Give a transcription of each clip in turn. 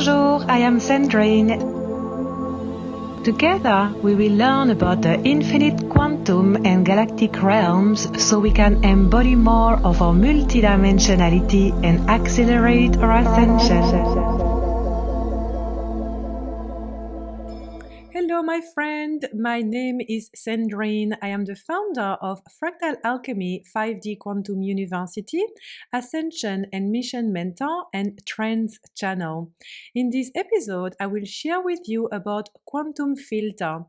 Bonjour, I am Cendrine. Together, we will learn about the infinite quantum and galactic realms so we can embody more of our multidimensionality and accelerate our ascension. Hello, my friend. My name is Cendrine. I am the founder of Fractal Alchemy 5D Quantum University, Ascension and Mission Mentor, and Trends Channel. In this episode, I will share with you about quantum filter.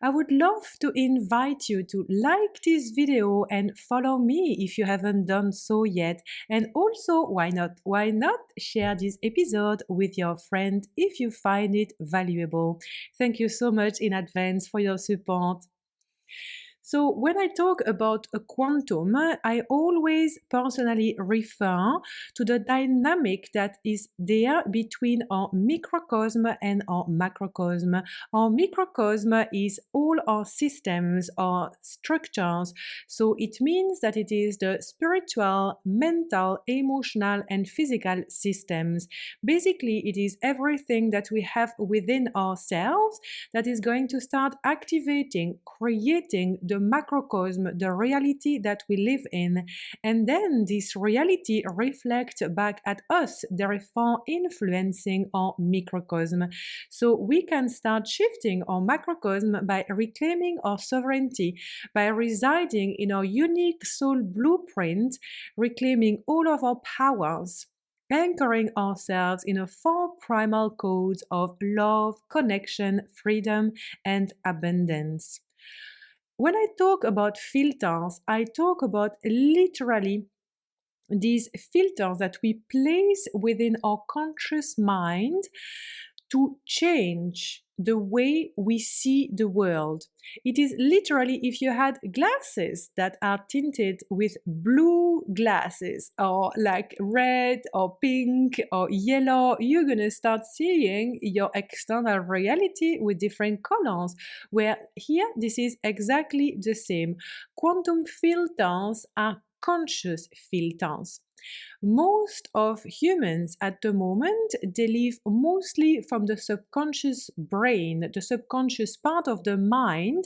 I would love to invite you to like this video and follow me if you haven't done so yet. And also, why not share this episode with your friend if you find it valuable. Thank you so much in advance for your support. So when I talk about a quantum, I always personally refer to the dynamic that is there between our microcosm and our macrocosm. Our microcosm is all our systems, our structures. So it means that it is the spiritual, mental, emotional, and physical systems. Basically, it is everything that we have within ourselves that is going to start activating, creating the macrocosm, the reality that we live in. And then this reality reflects back at us, therefore influencing our microcosm. So we can start shifting our macrocosm by reclaiming our sovereignty, by residing in our unique soul blueprint, reclaiming all of our powers, anchoring ourselves in a four primal codes of love, connection, freedom, and abundance. When I talk about filters, I talk about literally these filters that we place within our conscious mind to change the way we see the world. It is literally if you had glasses that are tinted with blue glasses or like red or pink or yellow, you're gonna start seeing your external reality with different colors, where here this is exactly the same. Quantum filters are conscious filters. Most of humans at the moment, they live mostly from the subconscious brain, the subconscious part of the mind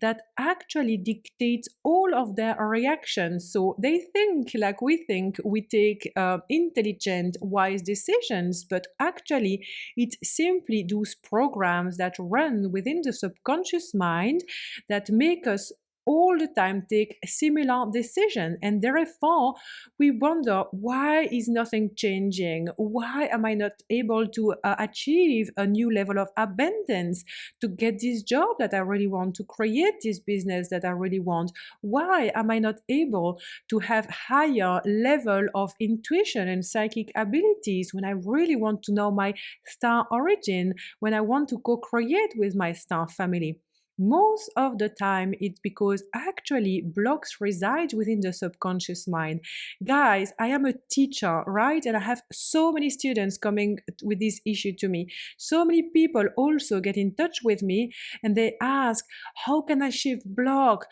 that actually dictates all of their reactions. So they think like we take intelligent, wise decisions, but actually it's simply those programs that run within the subconscious mind that make us all the time take similar decision, and therefore we wonder, why is nothing changing? Why am I not able to achieve a new level of abundance, to get this job that I really want, to create this business that I really want? Why am I not able to have higher level of intuition and psychic abilities when I really want to know my star origin, when I want to co-create with my star family? Most of the time, it's because actually blocks reside within the subconscious mind. Guys, I am a teacher, right? And I have so many students coming with this issue to me. So many people also get in touch with me and they ask, how can I shift block?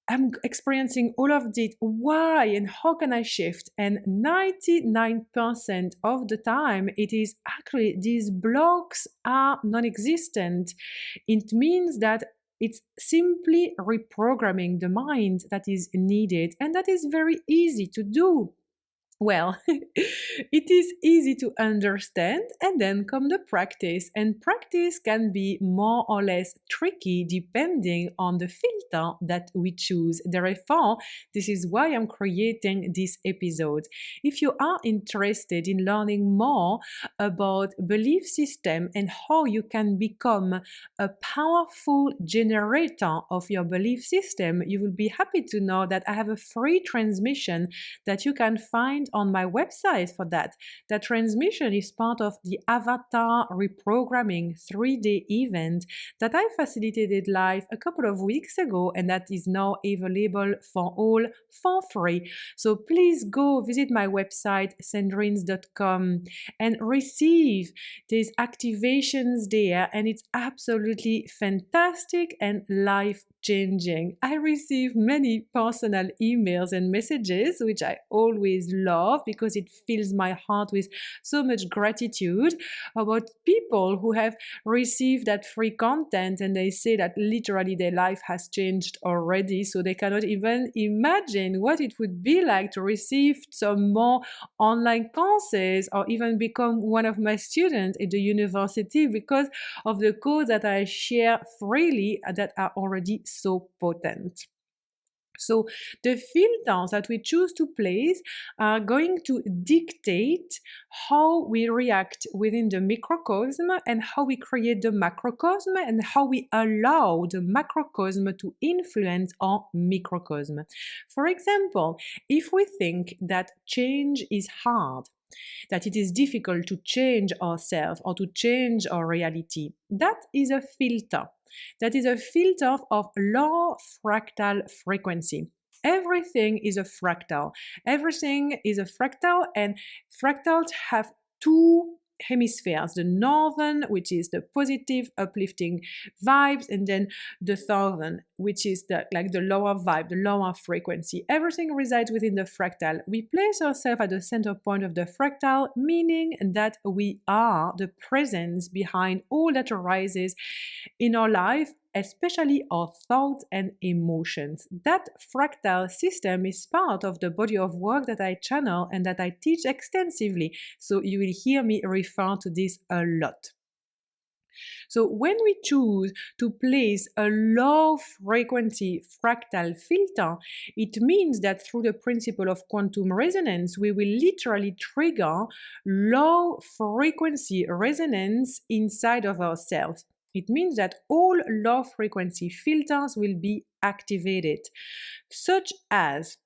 I'm experiencing all of this. Why and how can I shift? And 99% of the time, it is actually these blocks are non-existent. It means that it's simply reprogramming the mind that is needed, and that is very easy to do. Well, it is easy to understand, and then come the practice. And practice can be more or less tricky depending on the filter that we choose. Therefore, this is why I'm creating this episode. If you are interested in learning more about belief system and how you can become a powerful generator of your belief system, you will be happy to know that I have a free transmission that you can find on my website for that. That transmission is part of the Avatar Reprogramming 3-day event that I facilitated live a couple of weeks ago, and that is now available for all for free. So please go visit my website cendrines.com and receive these activations there, and it's absolutely fantastic and life changing. I receive many personal emails and messages, which I always love because it fills my heart with so much gratitude, about people who have received that free content and they say that literally their life has changed already. So they cannot even imagine what it would be like to receive some more online courses or even become one of my students at the university because of the codes that I share freely that are already so potent. So the filters that we choose to place are going to dictate how we react within the microcosm and how we create the macrocosm and how we allow the macrocosm to influence our microcosm. For example, if we think that change is hard, that it is difficult to change ourselves or to change our reality, that is a filter. That is a filter of low fractal frequency. Everything is a fractal. Everything is a fractal, and fractals have two hemispheres, the northern, which is the positive uplifting vibes, and then the southern, which is the lower vibe, the lower frequency. Everything resides within the fractal. We place ourselves at the center point of the fractal, meaning that we are the presence behind all that arises in our life, especially our thoughts and emotions. That fractal system is part of the body of work that I channel and that I teach extensively. So you will hear me refer to this a lot. So when we choose to place a low frequency fractal filter, it means that through the principle of quantum resonance, we will literally trigger low frequency resonance inside of ourselves. It means that all low frequency filters will be activated, such as,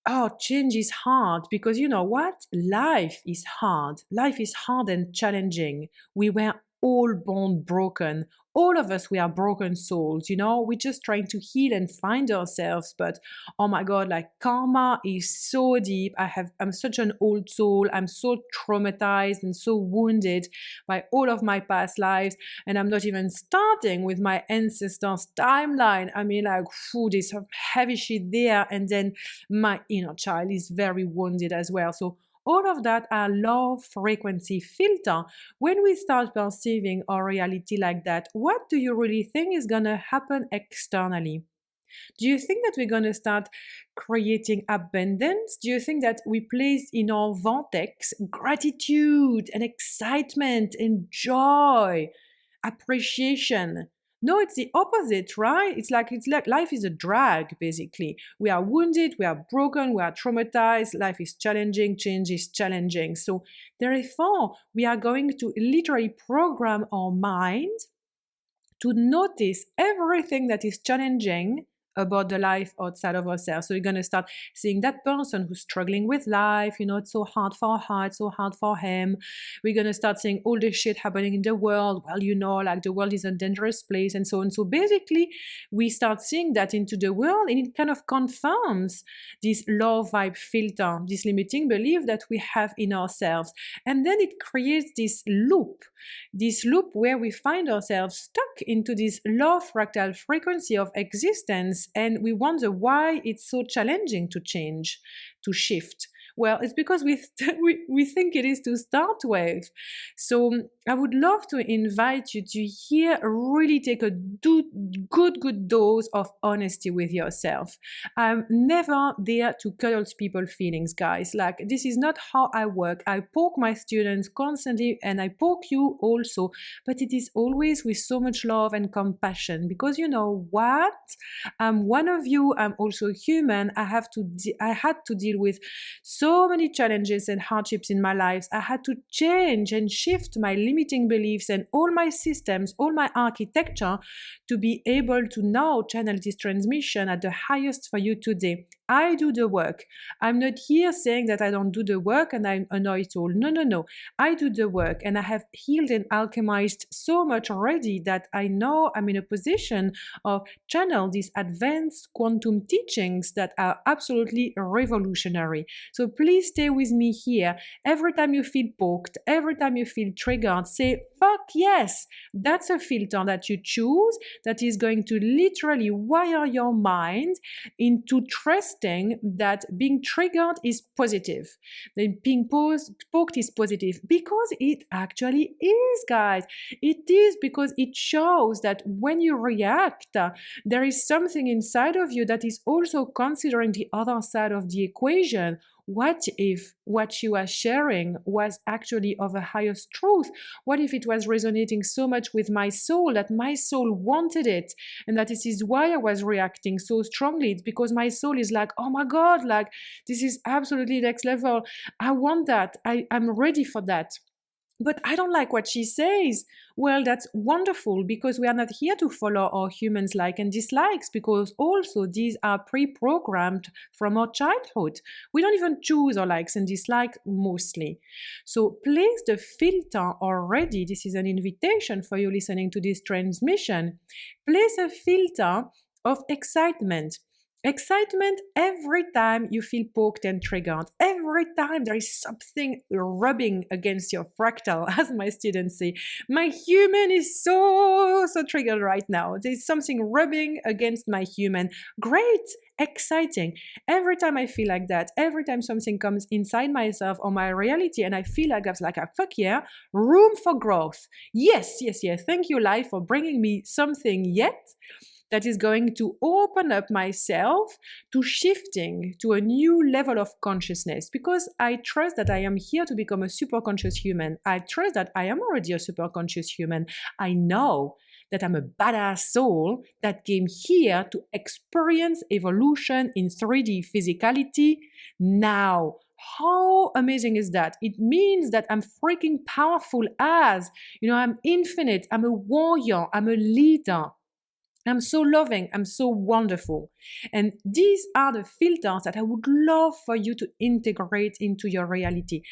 oh, change is hard because you know what? Life is hard. Life is hard and challenging. We were all born broken. All of us, we are broken souls, you know? We're just trying to heal and find ourselves. But oh my God, like karma is so deep. I'm such an old soul. I'm so traumatized and so wounded by all of my past lives. And I'm not even starting with my ancestors' timeline. I mean, like, there's some heavy shit there. And then my inner child is very wounded as well. So all of that are low frequency filter. When we start perceiving our reality like that, what do you really think is going to happen externally? Do you think that we're going to start creating abundance? Do you think that we place in our vortex gratitude and excitement and joy, appreciation? No, it's the opposite, right? It's like life is a drag, basically. We are wounded, we are broken, we are traumatized, life is challenging, change is challenging. So therefore, we are going to literally program our mind to notice everything that is challenging about the life outside of ourselves. So you're going to start seeing that person who's struggling with life, you know, it's so hard for her, it's so hard for him. We're going to start seeing all the shit happening in the world. Well, you know, like the world is a dangerous place and so on. So basically, we start seeing that into the world and it kind of confirms this low vibe filter, this limiting belief that we have in ourselves. And then it creates this loop where we find ourselves stuck into this low fractal frequency of existence. And we wonder why it's so challenging to change, to shift. Well, it's because we think it is to start with. So I would love to invite you to here really take a good dose of honesty with yourself. I'm never there to cuddle people's feelings, guys. Like, this is not how I work. I poke my students constantly and I poke you also, but it is always with so much love and compassion because you know what? I'm one of you. I'm also human. I had to deal with so many challenges and hardships in my life. I had to change and shift my limiting beliefs and all my systems, all my architecture to be able to now channel this transmission at the highest for you today. I do the work. I'm not here saying that I don't do the work and I know it all. No. I do the work and I have healed and alchemized so much already that I know I'm in a position of channel these advanced quantum teachings that are absolutely revolutionary. So please stay with me here. Every time you feel poked, every time you feel triggered, say, fuck yes, that's a filter that you choose that is going to literally wire your mind into trusting that being triggered is positive, that being poked is positive, because it actually is, guys. It is, because it shows that when you react, there is something inside of you that is also considering the other side of the equation. What if what you are sharing was actually of a highest truth? What if it was resonating so much with my soul that my soul wanted it, and that this is why I was reacting so strongly? It's because my soul is like, oh my God, like this is absolutely next level. I want that. I'm ready for that. But I don't like what she says. Well, that's wonderful, because we are not here to follow our humans' like and dislikes, because also these are pre-programmed from our childhood. We don't even choose our likes and dislikes mostly. So place the filter already. This is an invitation for you listening to this transmission. Place a filter of excitement. Excitement every time you feel poked and triggered. Every time there is something rubbing against your fractal, as my students say. My human is so triggered right now. There's something rubbing against my human. Great, exciting. Every time I feel like that, every time something comes inside myself or my reality and I feel like I was like, fuck yeah, room for growth. Yes. Thank you, life, for bringing me something yet that is going to open up myself to shifting to a new level of consciousness, because I trust that I am here to become a super conscious human. I trust that I am already a super conscious human. I know that I'm a badass soul that came here to experience evolution in 3D physicality now. How amazing is that? It means that I'm freaking powerful as, I'm infinite, I'm a warrior, I'm a leader. I'm so loving, I'm so wonderful. And these are the filters that I would love for you to integrate into your reality.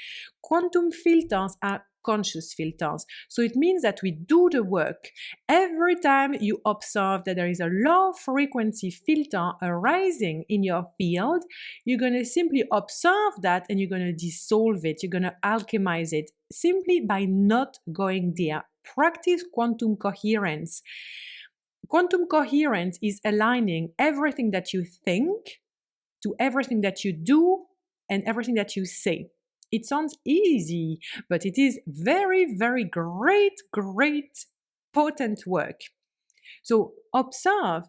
Quantum filters are conscious filters. So it means that we do the work. Every time you observe that there is a low frequency filter arising in your field, you're going to simply observe that and you're going to dissolve it. You're going to alchemize it simply by not going there. Practice quantum coherence. Quantum coherence is aligning everything that you think to everything that you do and everything that you say. It sounds easy, but it is very, very great, potent work. So observe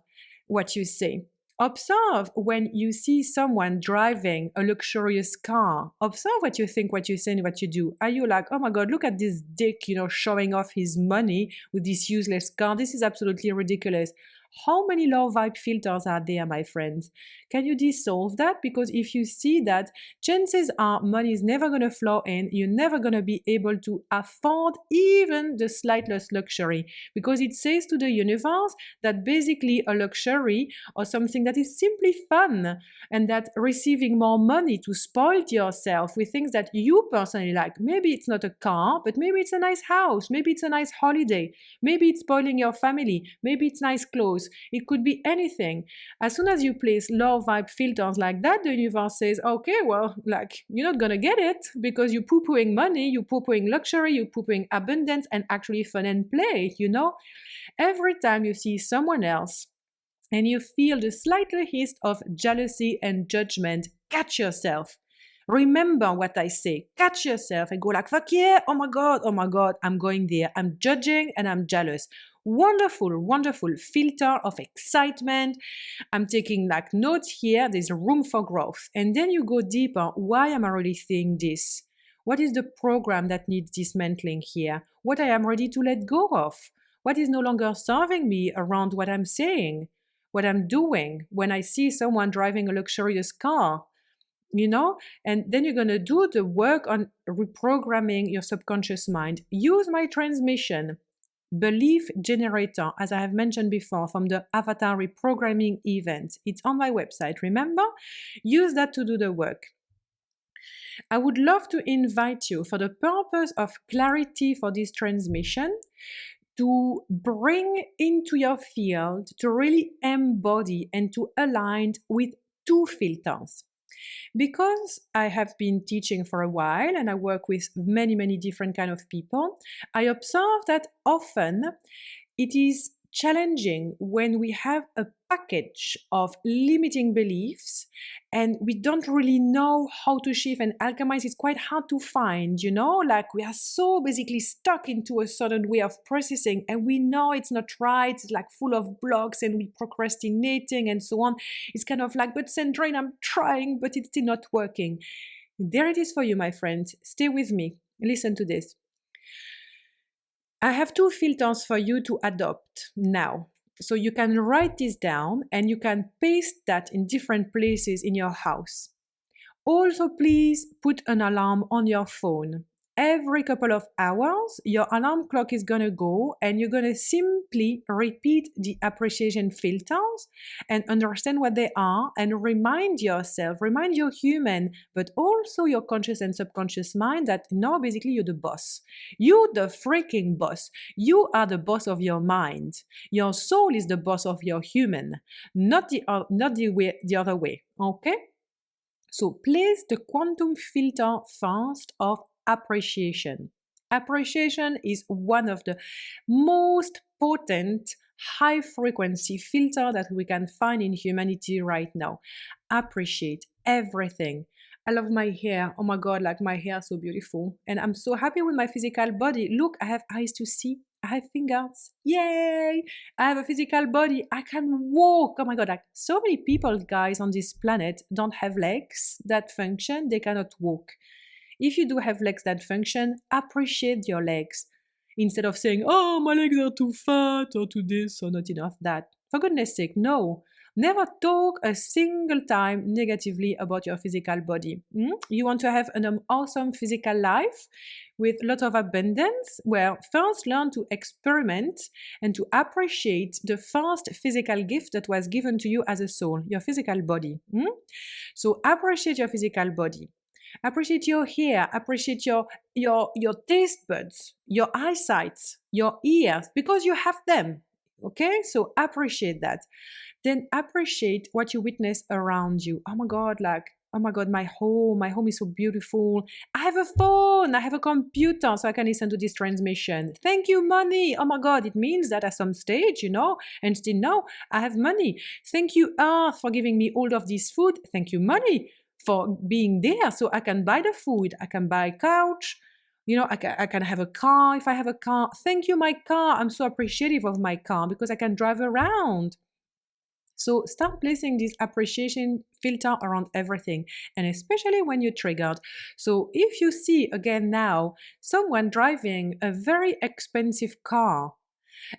what you say. Observe when you see someone driving a luxurious car. Observe what you think, what you say, and what you do. Are you like, oh my God, look at this dick, showing off his money with this useless car? This is absolutely ridiculous. How many low vibe filters are there, my friends? Can you dissolve that? Because if you see that, chances are money is never going to flow in. You're never going to be able to afford even the slightest luxury, because it says to the universe that basically a luxury or something that is simply fun, and that receiving more money to spoil yourself with things that you personally like. Maybe it's not a car, but maybe it's a nice house. Maybe it's a nice holiday. Maybe it's spoiling your family. Maybe it's nice clothes. It could be anything. As soon as you place low vibe filters like that, the universe says, okay, well, like, you're not gonna get it because you're poo-pooing money, you're poo-pooing luxury, you're poo-pooing abundance and actually fun and play, Every time you see someone else and you feel the slightly hint of jealousy and judgment, catch yourself. Remember what I say. Catch yourself and go like, fuck yeah, oh my God, I'm going there. I'm judging and I'm jealous. Wonderful filter of excitement. I'm taking like notes here. There's room for growth. And then you go deeper. Why am I really seeing this? What is the program that needs dismantling here? What I am ready to let go of? What is no longer serving me around what I'm saying, what I'm doing when I see someone driving a luxurious car? And then you're going to do the work on reprogramming your subconscious mind. Use my transmission, Belief Generator, as I have mentioned before, from the Avatar Reprogramming event. It's on my website, remember? Use that to do the work. I would love to invite you, for the purpose of clarity for this transmission, to bring into your field, to really embody and to align with two filters. Because I have been teaching for a while and I work with many, many different kind of people, I observe that often it is challenging when we have a package of limiting beliefs and we don't really know how to shift and alchemize. It's quite hard to find, like we are so basically stuck into a certain way of processing and we know it's not right. It's like full of blocks and we procrastinating and so on. It's kind of like, but Cendrine, I'm trying, but it's still not working. There it is for you, my friends. Stay with me. Listen to this. I have 2 filters for you to adopt now. So you can write this down and you can paste that in different places in your house. Also, please put an alarm on your phone. Every couple of hours, your alarm clock is gonna go and you're gonna simply repeat the appreciation filters and understand what they are and remind yourself, remind your human, but also your conscious and subconscious mind that now basically you're the boss. You're the freaking boss. You are the boss of your mind. Your soul is the boss of your human, not the other way, okay? So place the quantum filter first of appreciation. Appreciation is one of the most potent high frequency filter that we can find in humanity right now. Appreciate everything. I love my hair. Oh my God, like my hair is so beautiful. And I'm so happy with my physical body. Look, I have eyes to see. I have fingers. Yay! I have a physical body. I can walk. Oh my God, like so many people, guys, on this planet don't have legs that function. They cannot walk. If you do have legs that function, appreciate your legs. Instead of saying, oh, my legs are too fat or too this or not enough that. For goodness sake, no. Never talk a single time negatively about your physical body. You want to have an awesome physical life with lots of abundance? Well, first learn to experiment and to appreciate the first physical gift that was given to you as a soul, your physical body. So appreciate your physical body. Appreciate your hair, appreciate your taste buds, your eyesight, your ears, because you have them. Okay, so appreciate that. Then appreciate what you witness around you. Oh my God, like, oh my God, my home is so beautiful. I have a phone, I have a computer, so I can listen to this transmission. Thank you, money. Oh my God, it means that at some stage, and still now, I have money. Thank you, Earth, for giving me all of this food. Thank you, money, for being there so I can buy the food. I can buy a couch. I can have a car if I have a car. Thank you, my car. I'm so appreciative of my car because I can drive around. So start placing this appreciation filter around everything, and especially when you're triggered. So if you see again now someone driving a very expensive car,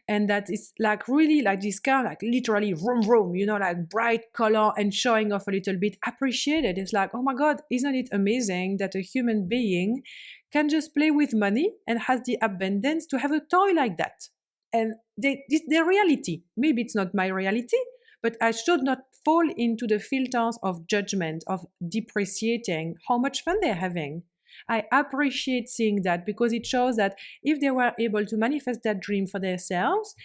and that is like really like this car, like literally vroom vroom, like bright color and showing off a little bit, appreciate it. It's like, oh my God, isn't it amazing that a human being can just play with money and has the abundance to have a toy like that? And their reality. Maybe it's not my reality, but I should not fall into the filters of judgment, of depreciating how much fun they're having. I appreciate seeing that because it shows that if they were able to manifest that dream for themselves,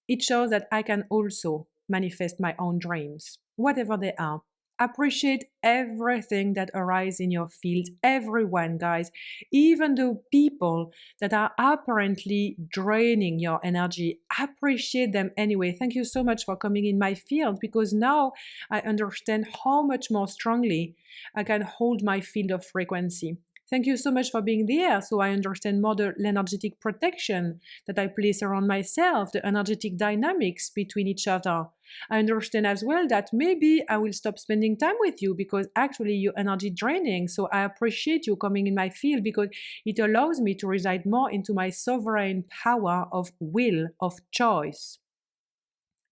it shows that I can also manifest my own dreams, whatever they are. Appreciate everything that arises in your field, everyone, guys, even the people that are apparently draining your energy. Appreciate them anyway. Thank you so much for coming in my field because now I understand how much more strongly I can hold my field of frequency. Thank you so much for being there. So I understand more the energetic protection that I place around myself, the energetic dynamics between each other. I understand as well that maybe I will stop spending time with you because actually you're energy draining. So I appreciate you coming in my field because it allows me to reside more into my sovereign power of will, of choice.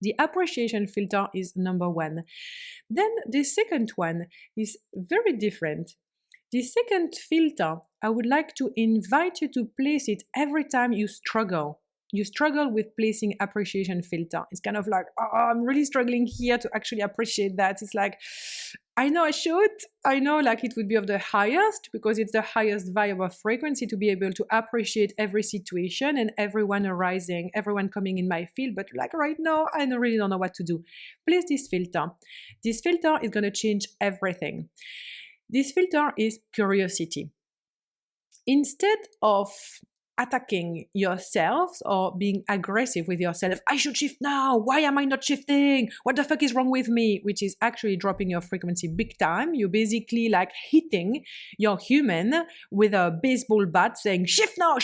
The appreciation filter is number one. Then the second one is very different. The second filter, I would like to invite you to place it every time you struggle. You struggle with placing appreciation filter. It's kind of like, oh, I'm really struggling here to actually appreciate that. It's like, I know I should. I know like it would be of the highest because it's the highest viable frequency to be able to appreciate every situation and everyone arising, everyone coming in my field. But like right now, I really don't know what to do. Please, this filter. This filter is going to change everything. This filter is curiosity. Instead of attacking yourselves or being aggressive with yourself, I should shift now, why am I not shifting, what the fuck is wrong with me, which is actually dropping your frequency big time. You're basically like hitting your human with a baseball bat saying, shift now,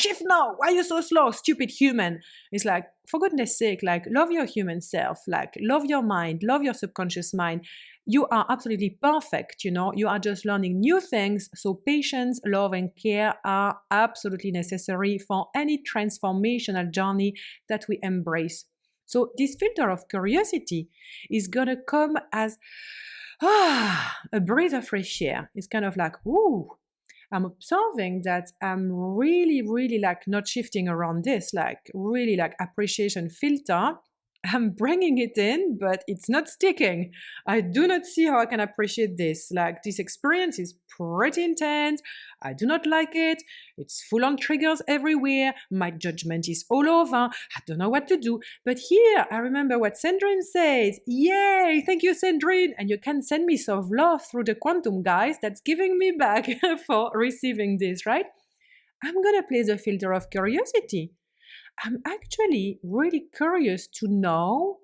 why are you so slow, stupid human. It's like, for goodness sake, like love your human self, like love your mind, love your subconscious mind. You are absolutely perfect, you are just learning new things. So patience, love, and care are absolutely necessary for any transformational journey that we embrace. So this filter of curiosity is gonna come as a breath of fresh air. It's kind of like, ooh, I'm observing that I'm really, really like not shifting around this, like really like appreciation filter. I'm bringing it in, but it's not sticking. I do not see how I can appreciate this. Like, this experience is pretty intense. I do not like it. It's full on triggers everywhere. My judgment is all over. I don't know what to do. But here, I remember what Cendrine says. Yay! Thank you, Cendrine. And you can send me some love through the quantum, guys. That's giving me back for receiving this, right? I'm gonna place the filter of curiosity. I'm actually really curious to know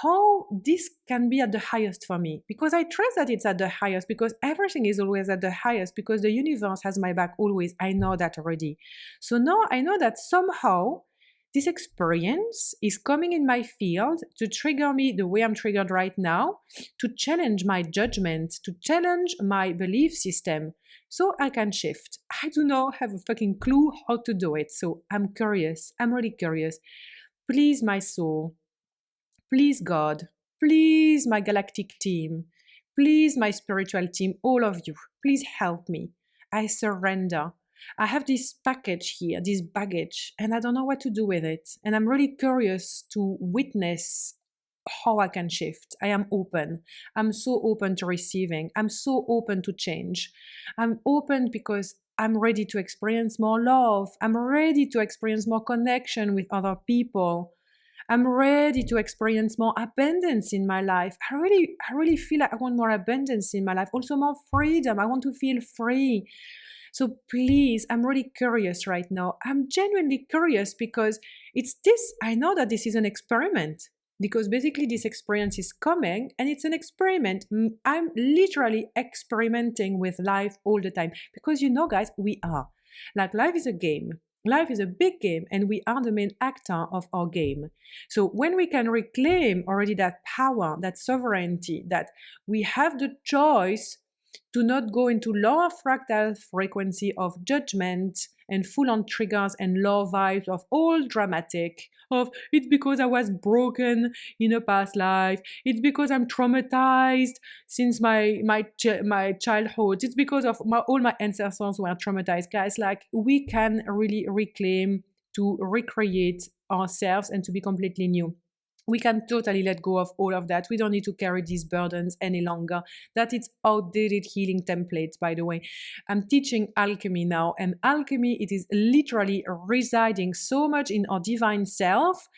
how this can be at the highest for me, because I trust that it's at the highest, because everything is always at the highest, because the universe has my back always. I know that already. So now I know that somehow this experience is coming in my field to trigger me the way I'm triggered right now, to challenge my judgment, to challenge my belief system, so I can shift. I do not have a fucking clue how to do it. So I'm curious. I'm really curious. Please, my soul. Please, God. Please, my galactic team. Please, my spiritual team. All of you. Please help me. I surrender. I have this package here, this baggage, and I don't know what to do with it. And I'm really curious to witness how I can shift. I am open. I'm so open to receiving. I'm so open to change. I'm open because I'm ready to experience more love. I'm ready to experience more connection with other people. I'm ready to experience more abundance in my life. I really feel like I want more abundance in my life. Also more freedom. I want to feel free. So please, I'm really curious right now. I'm genuinely curious because it's this, I know that this is an experiment, because basically this experience is coming and it's an experiment. I'm literally experimenting with life all the time because guys, we are. Like, life is a game. Life is a big game and we are the main actor of our game. So when we can reclaim already that power, that sovereignty, that we have the choice to not go into lower fractal frequency of judgment and full on triggers and low vibes of all dramatic, of it's because I was broken in a past life, it's because I'm traumatized since my childhood, it's because of all my ancestors were traumatized. Guys, like, we can really reclaim, to recreate ourselves and to be completely new. We can totally let go of all of that. We don't need to carry these burdens any longer. That is outdated healing templates, by the way. I'm teaching alchemy now, and alchemy, it is literally residing so much in our divine self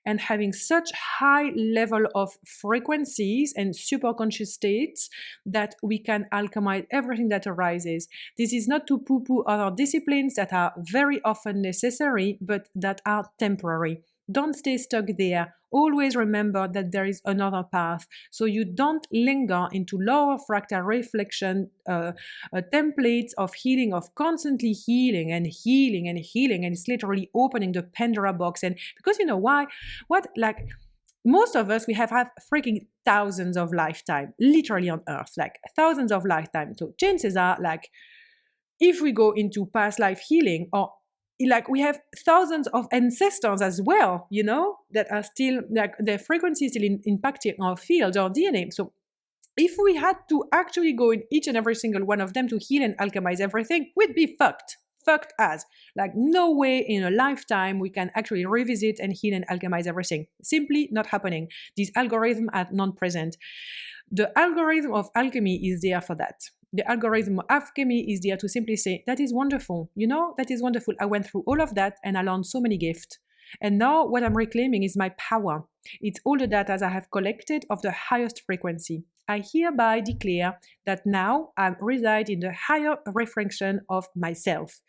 and having such high level of frequencies and super conscious states that we can alchemize everything that arises. This is not to poo-poo other disciplines that are very often necessary, but that are temporary. Don't stay stuck there. Always remember that there is another path, so you don't linger into lower fractal reflection templates of healing, of constantly healing and healing and healing, and it's literally opening the Pandora box. And because you know why? What, like, most of us, we have had freaking thousands of lifetime, literally on Earth, like thousands of lifetime. So chances are, like, if we go into past life healing, or like, we have thousands of ancestors as well, that are still, like, their frequency is still impacting our field, our DNA. So if we had to actually go in each and every single one of them to heal and alchemize everything, we'd be fucked. fucked as. Like, no way in a lifetime we can actually revisit and heal and alchemize everything. Simply not happening. These algorithms are non-present. The algorithm of alchemy is there for that. The algorithm of alchemy is there to simply say, that is wonderful. You know, that is wonderful. I went through all of that and I learned so many gifts. And now what I'm reclaiming is my power. It's all the data I have collected of the highest frequency. I hereby declare that now I reside in the higher reflection of myself.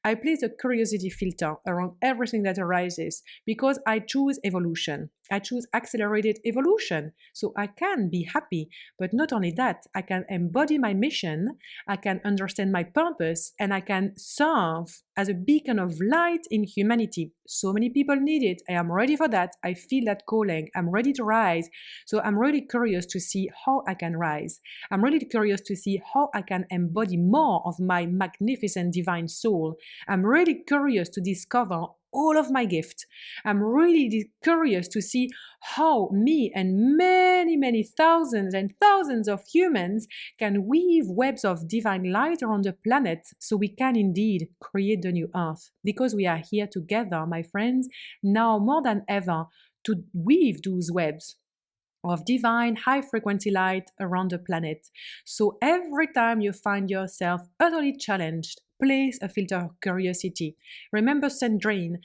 I place a curiosity filter around everything that arises because I choose evolution. I choose accelerated evolution. So I can be happy, but not only that, I can embody my mission, I can understand my purpose, and I can serve as a beacon of light in humanity. So many people need it. I am ready for that. I feel that calling. I'm ready to rise. So I'm really curious to see how I can rise. I'm really curious to see how I can embody more of my magnificent divine soul. I'm really curious to discover all of my gifts. I'm really curious to see how me and many, many thousands and thousands of humans can weave webs of divine light around the planet so we can indeed create the new earth. Because we are here together, my friends, now more than ever, to weave those webs of divine high frequency light around the planet. So every time you find yourself utterly challenged, place a filter of curiosity. Remember Cendrine,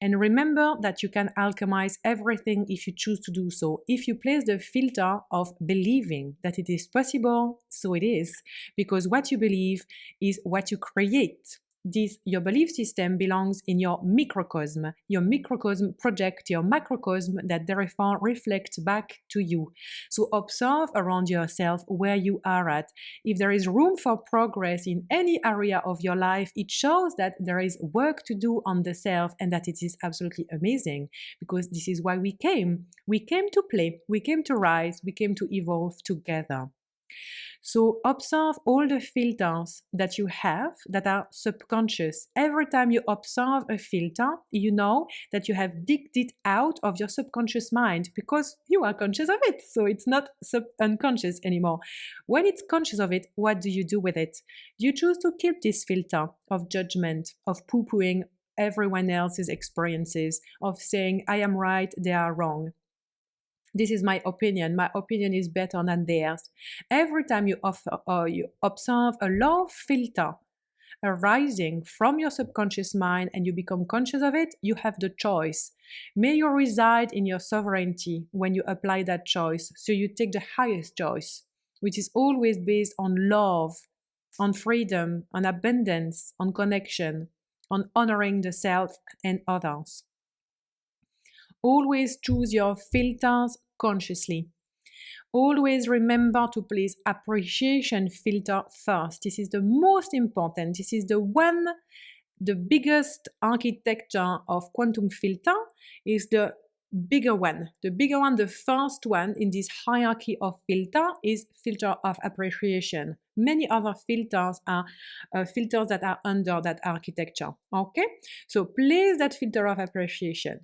and remember that you can alchemize everything if you choose to do so. If you place the filter of believing that it is possible, so it is, because what you believe is what you create. Your belief system belongs in your microcosm. Your microcosm projects your macrocosm that therefore reflects back to you. So observe around yourself where you are at. If there is room for progress in any area of your life, it shows that there is work to do on the self and that it is absolutely amazing, because this is why we came. We came to play, we came to rise, we came to evolve together. So observe all the filters that you have that are subconscious. Every time you observe a filter, you know that you have digged it out of your subconscious mind because you are conscious of it. So it's not unconscious anymore. When it's conscious of it, what do you do with it? You choose to keep this filter of judgment, of poo-pooing everyone else's experiences, of saying, I am right, they are wrong. This is my opinion. My opinion is better than theirs. Every time you observe a low filter arising from your subconscious mind and you become conscious of it, you have the choice. May you reside in your sovereignty when you apply that choice. So you take the highest choice, which is always based on love, on freedom, on abundance, on connection, on honoring the self and others. Always choose your filters consciously. Always remember to place appreciation filter first. This is the most important. This is the biggest architecture of quantum filter is the bigger one. The bigger one, the first one in this hierarchy of filter is filter of appreciation. Many other filters are filters that are under that architecture. Okay? So place that filter of appreciation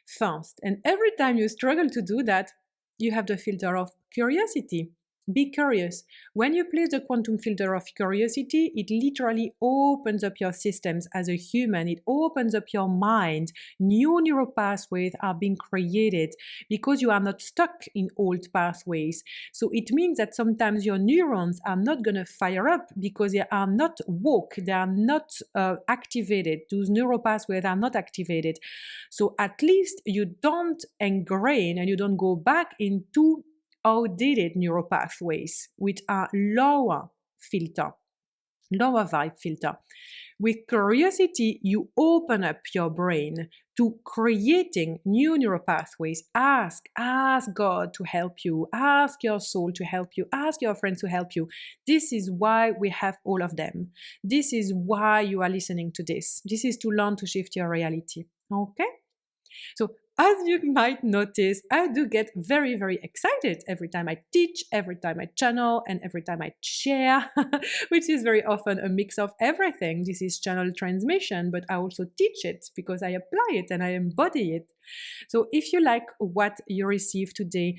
first. And every time you struggle to do that, you have the filter of curiosity. Be curious. When you place the quantum filter of curiosity, it literally opens up your systems as a human. It opens up your mind. New neural pathways are being created because you are not stuck in old pathways. So it means that sometimes your neurons are not going to fire up because they are not woke. They are not activated. Those neural pathways are not activated. So at least you don't ingrain and you don't go back into outdated neural pathways, which are lower vibe filter. With curiosity, you open up your brain to creating new neural pathways. Ask God to help you. Ask your soul to help you. Ask your friends to help you. This is why we have all of them. This is why you are listening to this. This is to learn to shift your reality. Okay? So as you might notice, I do get very, very excited every time I teach, every time I channel, and every time I share, which is very often a mix of everything. This is channel transmission, but I also teach it because I apply it and I embody it. So if you like what you receive today,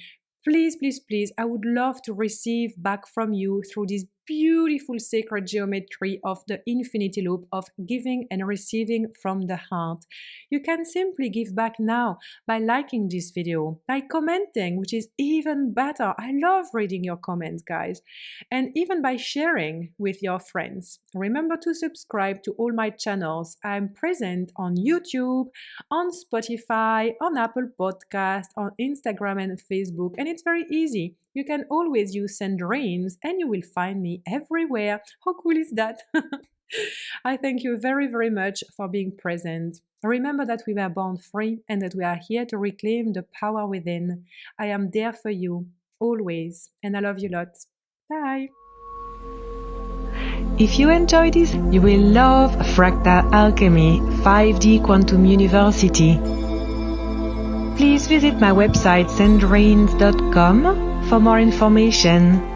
please, please, please, I would love to receive back from you through this beautiful sacred geometry of the infinity loop of giving and receiving from the heart. You can simply give back now by liking this video, by commenting, which is even better. I love reading your comments, guys, and even by sharing with your friends. Remember to subscribe to all my channels. I'm present on YouTube, on Spotify, on Apple Podcast, on Instagram and Facebook, and it's very easy. You can always use Cendrine and you will find me everywhere. How cool is that? I thank you very, very much for being present. Remember that we were born free and that we are here to reclaim the power within. I am there for you, always, and I love you lots. Bye! If you enjoyed this, you will love Fractal Alchemy 5D Quantum University. Please visit my website cendrine.com for more information.